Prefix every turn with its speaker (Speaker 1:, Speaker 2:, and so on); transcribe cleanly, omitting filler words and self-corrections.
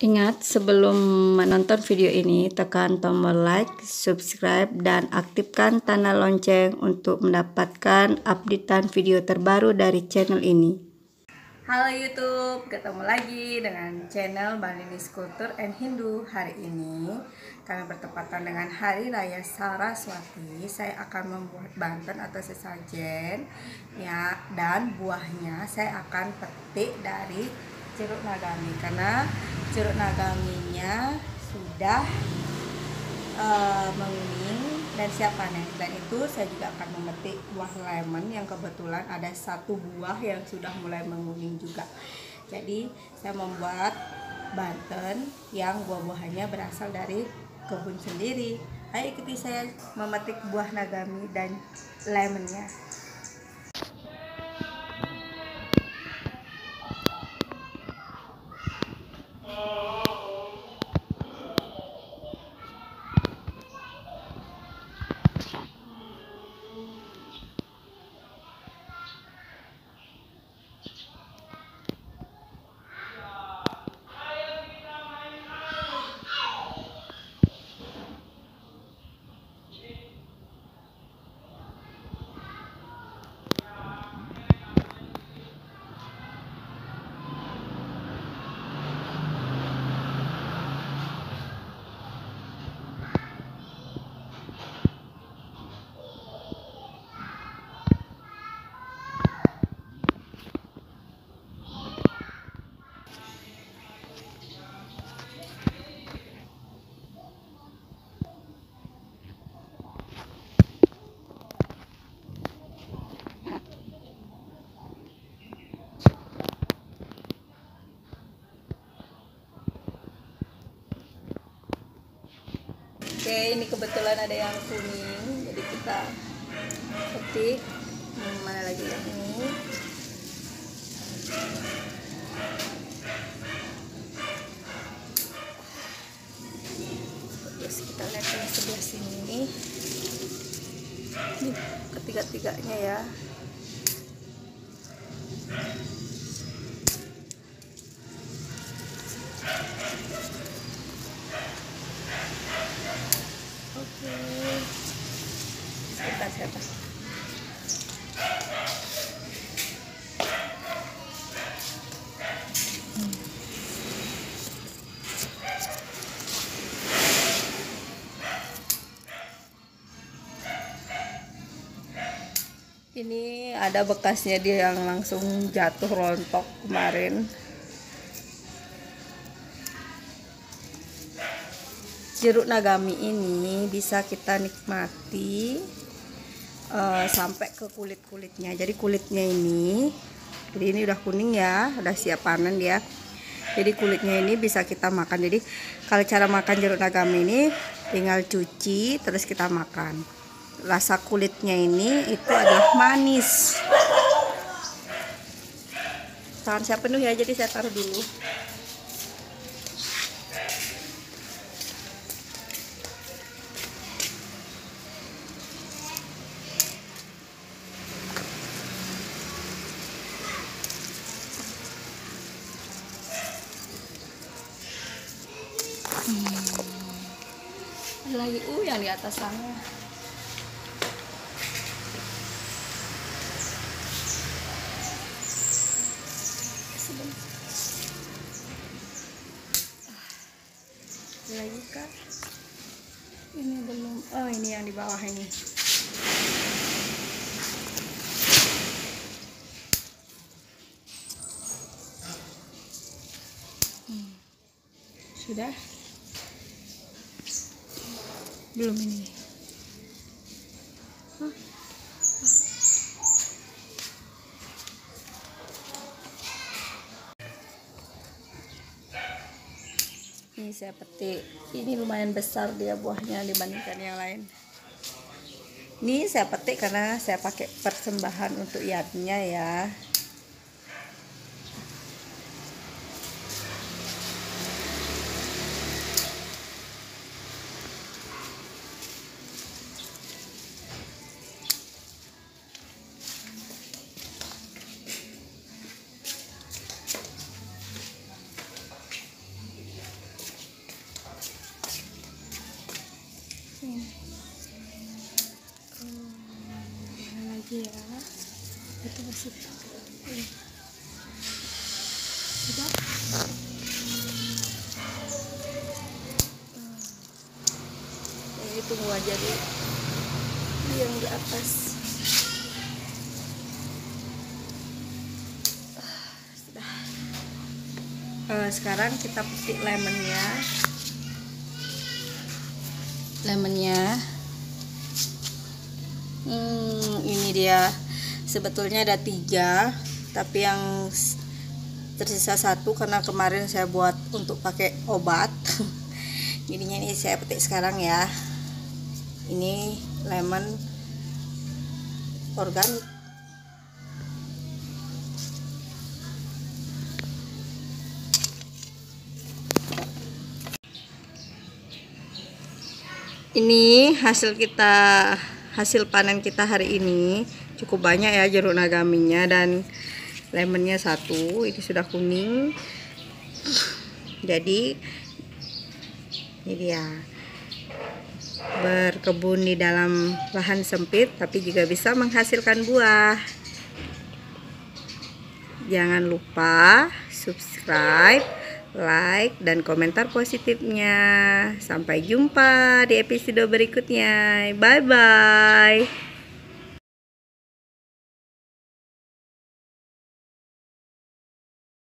Speaker 1: Ingat, sebelum menonton video ini, tekan tombol like, subscribe, dan aktifkan tanda lonceng untuk mendapatkan updatean video terbaru dari channel ini. Halo YouTube, ketemu lagi dengan channel Balinese Culture and Hindu. Hari ini, karena bertepatan dengan Hari Raya Saraswati, saya akan membuat banten atau sesajen, ya, dan buahnya saya akan petik dari jeruk nagami, karena jeruk nagaminya sudah menguning dan siap panen. Dan itu saya juga akan memetik buah lemon yang kebetulan ada satu buah yang sudah mulai menguning juga. Jadi saya membuat banten yang buah-buahannya berasal dari kebun sendiri. Ayo ikuti saya memetik buah nagami dan lemonnya. Oke, ini kebetulan ada yang kuning, jadi kita petik. Mana lagi yang ini? Terus kita lihat yang sebelah sini. Ini ketiga-tiganya ya. Oke, sebentar. Ini ada bekasnya, dia yang langsung jatuh rontok kemarin. Jeruk nagami ini bisa kita nikmati sampai ke kulit-kulitnya. Jadi kulitnya ini, jadi ini udah kuning ya, udah siap panen dia. Jadi kulitnya ini bisa kita makan. Jadi kalau cara makan jeruk nagami ini tinggal cuci terus kita makan. Rasa kulitnya ini itu adalah manis. Tangan saya penuh ya, jadi saya taruh dulu. Ada lagi yang di atas sana. Ada lagi kah? Ini belum. Oh, ini yang di bawah ini. Sudah? Belum ini. Ini saya petik. Ini lumayan besar dia buahnya dibandingkan yang lain. Ini saya petik karena saya pakai persembahan untuk yadnya ya. Iya, itu masih sudah. Ini tunggu aja dulu yang di atas. Sudah. Sekarang kita petik lemonnya. Ini dia, sebetulnya ada 3, tapi yang tersisa 1 karena kemarin saya buat untuk pakai obat. Jadinya ini saya petik sekarang ya. Ini lemon organik. Ini hasil panen kita hari ini. Cukup banyak ya jeruk nagaminya, dan lemonnya 1. Ini sudah kuning. Jadi ini dia, berkebun di dalam lahan sempit tapi juga bisa menghasilkan buah. Jangan lupa subscribe, like, dan komentar positifnya. Sampai jumpa di episode berikutnya. Bye bye.